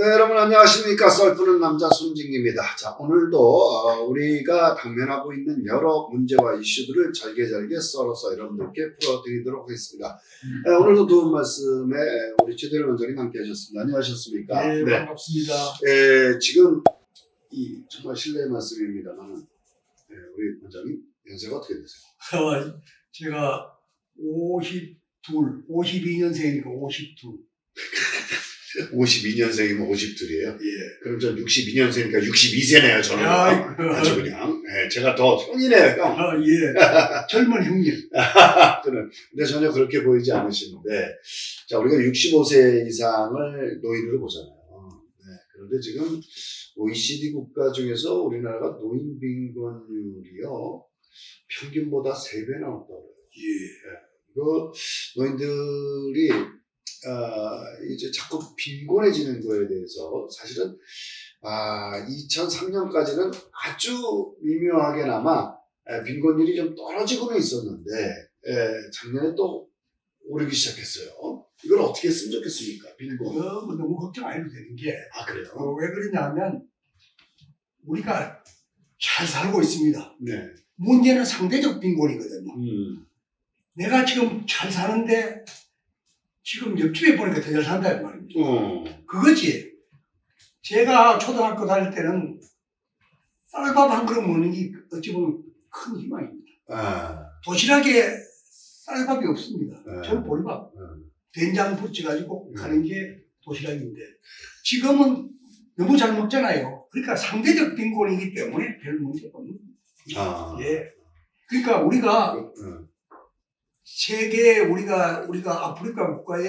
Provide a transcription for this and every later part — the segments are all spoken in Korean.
네, 여러분 안녕하십니까. 썰푸는 남자 손진기입니다. 자, 오늘도 우리가 당면하고 있는 여러 문제와 이슈들을 잘게 썰어서 여러분들께 풀어드리도록 하겠습니다. 오늘도 도움 말씀에 우리 최대일 원장님 함께 하셨습니다. 안녕하셨습니까? 네, 반갑습니다. 지금 정말 실례의 말씀입니다만 우리 원장님 연세가 어떻게 되세요? 제가 52년생이니까 52. 52년생이면 52이에요? 예. 그럼 전 62년생이니까 62세네요, 저는. 아주 그냥. 네, 제가 더 형이네요, 형. 예. 젊은 형님. 근데 전혀 그렇게 보이지 않으시는데, 자, 우리가 65세 이상을 노인으로 보잖아요. 네, 그런데 지금 OECD 국가 중에서 우리나라가 노인 빈곤율이요, 평균보다 3배나 높다고 그래요. 예. 이거 노인들이 이제 자꾸 빈곤해지는 거에 대해서 사실은 2003년까지는 아주 미묘하게나마 빈곤율이 좀 떨어지고는 있었는데 작년에 또 오르기 시작했어요. 이걸 어떻게 했으면 좋겠습니까? 빈곤. 너무 걱정 안 해도 되는 게. 그래요? 왜 그러냐면 우리가 잘 살고 있습니다. 네. 문제는 상대적 빈곤이거든요. 내가 지금 잘 사는데 지금 옆집에 보니까 더 잘 산다 이 말입니다. 그거지. 제가 초등학교 다닐 때는 쌀밥 한 그릇 먹는 게 어찌 보면 큰 희망입니다. 도시락에 쌀밥이 없습니다. 저는 보리밥, 된장 부쳐가지고 가는 게 도시락인데 지금은 너무 잘 먹잖아요. 그러니까 상대적 빈곤이기 때문에 별 문제가 없는 거예요. 예. 그러니까 우리가 세계 우리가 아프리카 국가에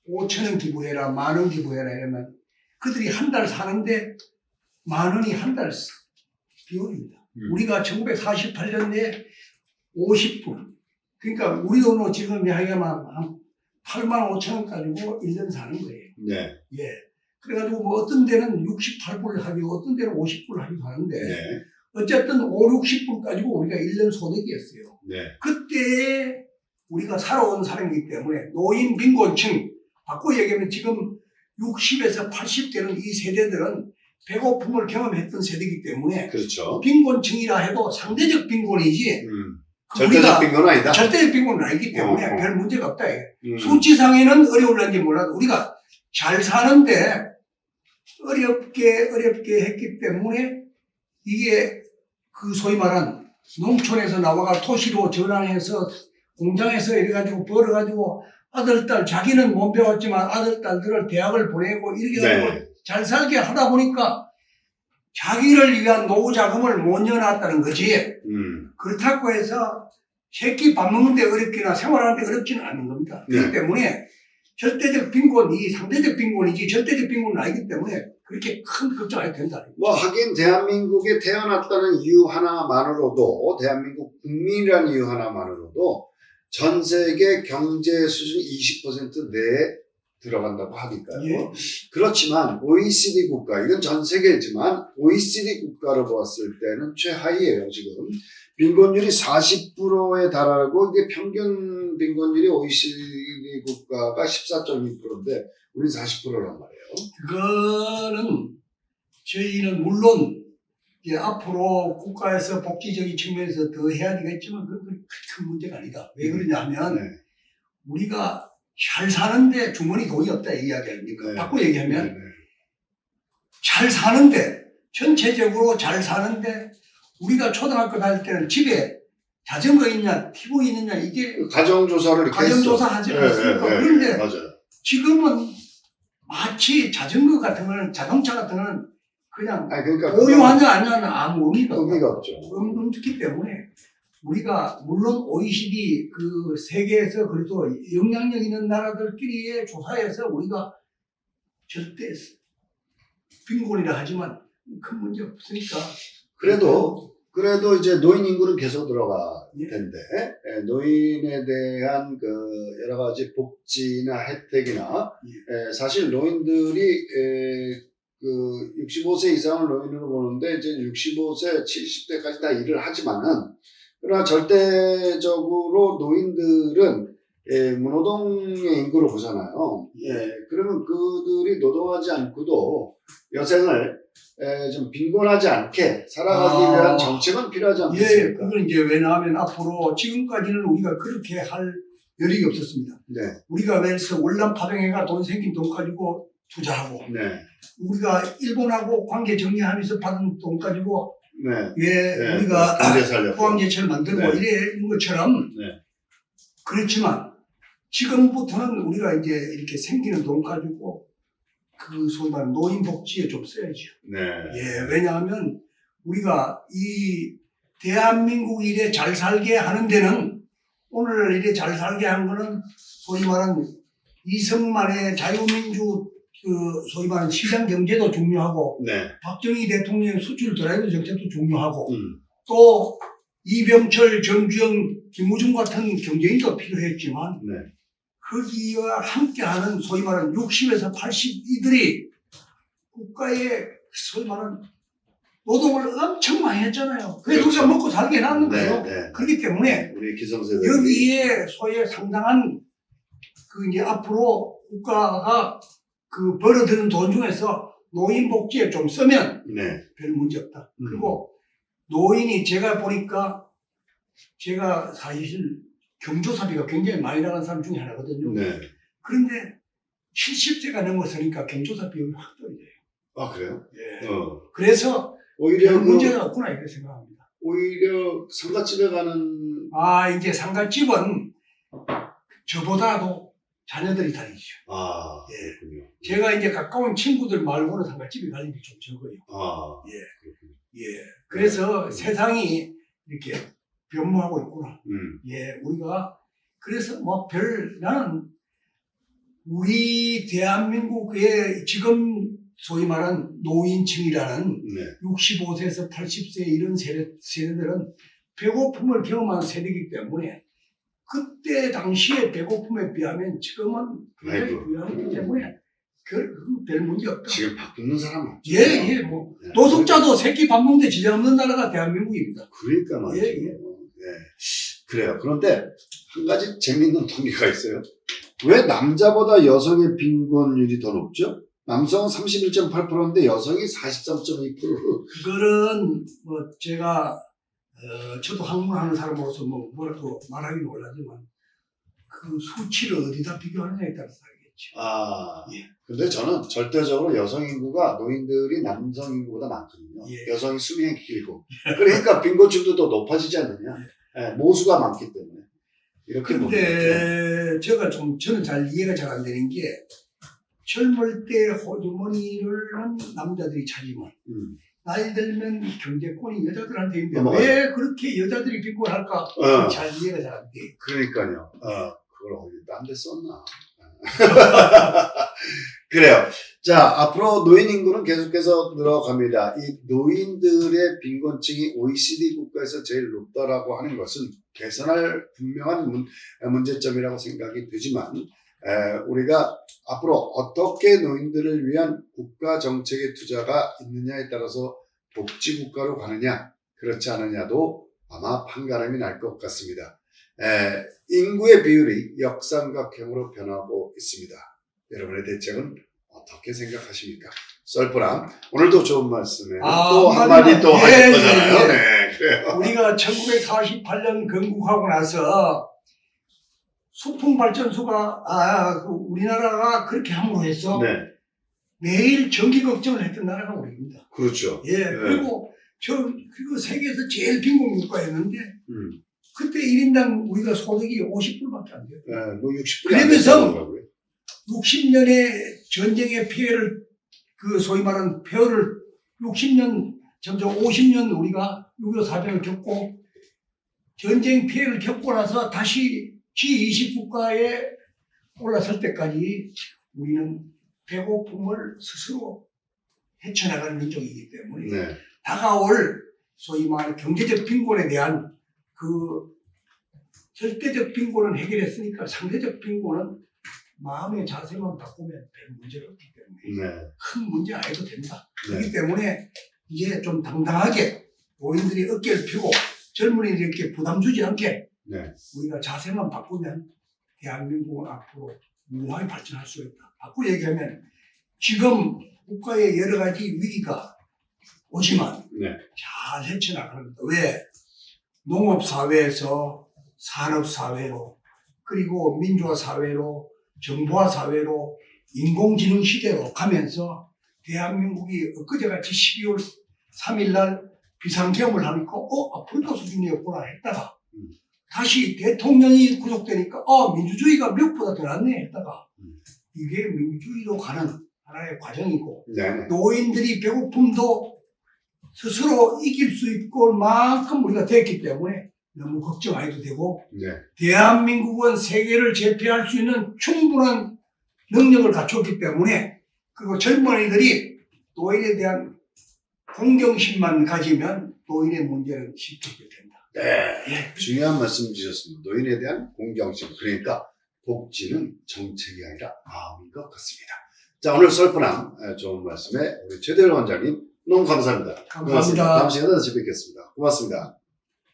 5,000원 기부해라, 10,000원 기부해라 이러면 그들이 한 달 사는데 10,000원이 한 달 비용입니다. 우리가 1948년에 50불. 그러니까 우리 돈으로 지금 하면 한 85,000원 가지고 1년 사는 거예요. 네. 예. 그래가지고 뭐 어떤 데는 68불 하고 어떤 데는 50불 하기도 하는데 네. 어쨌든 5, 60불 가지고 우리가 1년 소득이었어요. 네. 그때 우리가 살아온 사람이기 때문에 노인 빈곤층, 바꿔 얘기하면 지금 60에서 80대는 이 세대들은 배고픔을 경험했던 세대이기 때문에 그렇죠. 빈곤층이라 해도 상대적 빈곤이지 절대적 빈곤은 아니다. 절대적 빈곤은 아니기 때문에 별 문제가 없다. 수치상에는 수치상에는 어려울는지 몰라도 우리가 잘 사는데 어렵게 했기 때문에 이게 그 소위 말한 농촌에서 나와가 도시로 전환해서 공장에서 이래가지고 벌어가지고 아들, 딸, 자기는 못 배웠지만 아들, 딸들을 대학을 보내고 이렇게 가지고 잘 살게 하다 보니까 자기를 위한 노후 자금을 못 내놨다는 거지. 그렇다고 해서 새끼 밥 먹는데 어렵기나 생활하는데 어렵지는 않은 겁니다. 그렇기 때문에 절대적 빈곤이 상대적 빈곤이지 절대적 빈곤은 아니기 때문에 그렇게 큰 걱정 안 해도 된다. 하긴 대한민국에 태어났다는 이유 하나만으로도 대한민국 국민이라는 이유 하나만으로도 전 세계 경제 수준 20% 내에 들어간다고 하니까요. 예. 그렇지만 OECD 국가, 이건 전 세계지만 OECD 국가로 봤을 때는 최하위예요. 지금 빈곤율이 40%에 달하고 이게 평균 빈곤율이 OECD 국가가 14.2%인데 우리는 40%란 말이에요. 그거는 저희는 물론 이제 앞으로 국가에서 복지적인 측면에서 더 해야 되겠지만 그건 큰 문제가 아니다. 왜 그러냐면 우리가 잘 사는데 주머니 돈이 없다 이 이야기 아닙니까? 바꿔 얘기하면 잘 사는데 전체적으로 잘 사는데 우리가 초등학교 다닐 때는 집에 자전거 있냐 TV 있느냐 이게 가정조사를 이렇게 가정조사 하지 않습니까? 그런데 맞아요. 지금은 마치 자전거 같은 거는 자동차 같은 거는 그냥 그러니까 보유하냐 안 하냐 아무 의미가 없죠. 없기 때문에 우리가 물론 OECD 그 세계에서 그래도 영향력 있는 나라들끼리의 조사에서 우리가 절대 빈곤이라 하지만 큰 문제 없으니까 그래도 이제 노인 인구는 계속 들어갈 텐데 노인에 대한 그 여러 가지 복지나 혜택이나 사실 노인들이 그 65세 이상을 노인으로 보는데 이제 65세, 70대까지 다 일을 하지만은 그러나 절대적으로 노인들은 무노동의 인구를 보잖아요. 그러면 그들이 노동하지 않고도 여생을 좀 빈곤하지 않게 살아가기 위한 정책은 필요하지 않겠습니까? 그건 이제 왜냐하면 앞으로 지금까지는 우리가 그렇게 할 여력이 없었습니다. 네. 우리가 그래서 월남 파병해가 돈 생긴 돈 가지고 투자하고, 네. 우리가 일본하고 관계 정리하면서 받은 돈 가지고 네. 우리가 경제 포항제철 만들고 네. 이런 것처럼 네. 그렇지만 지금부터는 우리가 이제 이렇게 생기는 돈 가지고 그 소위 말하는 노인복지에 좀 써야죠. 네. 왜냐하면 우리가 이 대한민국 이래 잘 살게 하는 데는, 오늘 이래 잘 살게 한 거는 소위 말하는 이승만의 자유민주 소위 말하는 시장 경제도 중요하고, 네. 박정희 대통령의 수출 드라이브 정책도 중요하고, 또 이병철, 정주영, 김우중 같은 경제인도 필요했지만, 네. 거기와 함께하는 소위 말하는 60에서 80 이들이 국가의 소위 말하는 노동을 엄청 많이 했잖아요. 그래서 그렇죠. 우리가 먹고 살게 해놨는 거예요. 네. 그렇기 때문에 우리 기성세대 여기에 소위 상당한 그 이제 앞으로 국가가 그 벌어들인 돈 중에서 노인복지에 좀 쓰면 네. 별 문제 없다. 그리고 노인이 제가 보니까, 제가 사실 경조사비가 굉장히 많이 나가는 사람 중에 하나거든요. 네. 그런데 70세가 넘어서니까 경조사 비용이 확 떨어져요. 아, 그래요? 그래서 오히려 별 문제가 없구나 이렇게 생각합니다. 오히려 상가집에 가는 이제 상가집은 저보다도 자녀들이 다니죠. 그렇군요. 제가 이제 가까운 친구들 말고는 상가집에 갈 일이 좀 적어요. 그렇군요. 그래서 세상이 이렇게 변모하고 있구나. 우리가 그래서 나는 우리 대한민국의 지금 소위 말한 노인층이라는 65세에서 80세 이런 세대들은 배고픔을 경험한 세대이기 때문에, 그때 당시의 배고픔에 비하면 지금은 굉장히 부유하기 때문에 별 문제 없다. 지금 밥 굶는 사람 없죠? 노숙자도 새끼 밥 먹는데 지장 없는 나라가 대한민국입니다. 그러니까 말이죠. 그래요. 그런데 한 가지 재미있는 통계가 있어요. 왜 남자보다 여성의 빈곤율이 더 높죠? 남성은 31.8%인데 여성이 43.2%. 그거는 제가 저도 학문하는 사람으로서 뭐라고 말하기는 몰라지만 그 수치를 어디다 비교하느냐에 따라서 알겠죠. 근데 저는 절대적으로 여성 인구가, 노인들이 남성 인구보다 많거든요. 여성이 수명이 길고. 그러니까 빈곤율도 더 높아지지 않느냐. 모수가 많기 때문에. 이렇게 보면. 근데 저는 잘 이해가 잘 안 되는 게, 젊을 때 호주머니를 남자들이 차지만 나이 들면 경제권이 여자들한테 있는데 왜 그렇게 여자들이 빈곤할까? 잘 이해가 잘 안 돼. 그러니까요. 그걸 어디 딴 데 썼나. 그래요. 자, 앞으로 노인 인구는 계속해서 늘어갑니다. 이 노인들의 빈곤층이 OECD 국가에서 제일 높다라고 하는 것은 개선할 분명한 문제점이라고 생각이 되지만, 우리가 앞으로 어떻게 노인들을 위한 국가 정책의 투자가 있느냐에 따라서 복지국가로 가느냐, 그렇지 않느냐도 아마 판가름이 날 것 같습니다. 인구의 비율이 역삼각형으로 변하고 있습니다. 여러분의 대책은 어떻게 생각하십니까? 썰프랑 오늘도 좋은 말씀에 또 한마디 또 하실 거잖아요. 네, 그래요. 우리가 1948년 건국하고 나서 소풍발전소가 우리나라가 그렇게 함으로 해서 매일 전기 걱정을 했던 나라가 우리입니다. 그렇죠. 그리고 세계에서 제일 빈곤 국가였는데 그때 1인당 우리가 소득이 50불밖에 안 돼요. 뭐 60불이 그러면서 60년의 전쟁의 피해를, 그 소위 말하는 폐허를 60년, 점점 50년 우리가 6.25 사변을 겪고 전쟁 피해를 겪고 나서 다시 G20 국가에 올라설 때까지 우리는 배고픔을 스스로 헤쳐나가는 민족이기 때문에 다가올 소위 말하는 경제적 빈곤에 대한 그 절대적 빈곤은 해결했으니까 상대적 빈곤은 마음의 자세만 바꾸면 별 문제가 없기 때문에 큰 문제 안 해도 된다. 그렇기 때문에 이제 좀 당당하게 노인들이 어깨를 펴고 젊은이들에게 부담 주지 않게 우리가 자세만 바꾸면 대한민국은 앞으로 무한히 발전할 수 있다. 바꾸고 얘기하면 지금 국가의 여러 가지 위기가 오지만 네. 잘 헤쳐나갑니다. 왜? 농업사회에서 산업사회로 그리고 민주화 사회로 정보화 사회로 인공지능 시대로 가면서 대한민국이 엊그제같이 12월 3일 날 비상계엄을 하니까 아프리카 수준이었구나 했다가 다시 대통령이 구속되니까 민주주의가 미국보다 더 낫네 했다가 이게 민주주의로 가는 하나의 과정이고 네. 노인들이 배고픔도 스스로 이길 수 있고 만큼 우리가 됐기 때문에 너무 걱정 안 해도 되고 네. 대한민국은 세계를 제패할 수 있는 충분한 능력을 갖췄기 때문에 그리고 젊은이들이 노인에 대한 공경심만 가지면 노인의 문제는 쉽게 해결된다. 네. 중요한 말씀 주셨습니다. 노인에 대한 공경심. 그러니까 복지는 정책이 아니라 마음인 것 같습니다. 자, 오늘 썰프남 좋은 말씀에 우리 최대일 원장님 너무 감사합니다. 감사합니다. 다음 시간에 다시 뵙겠습니다. 고맙습니다.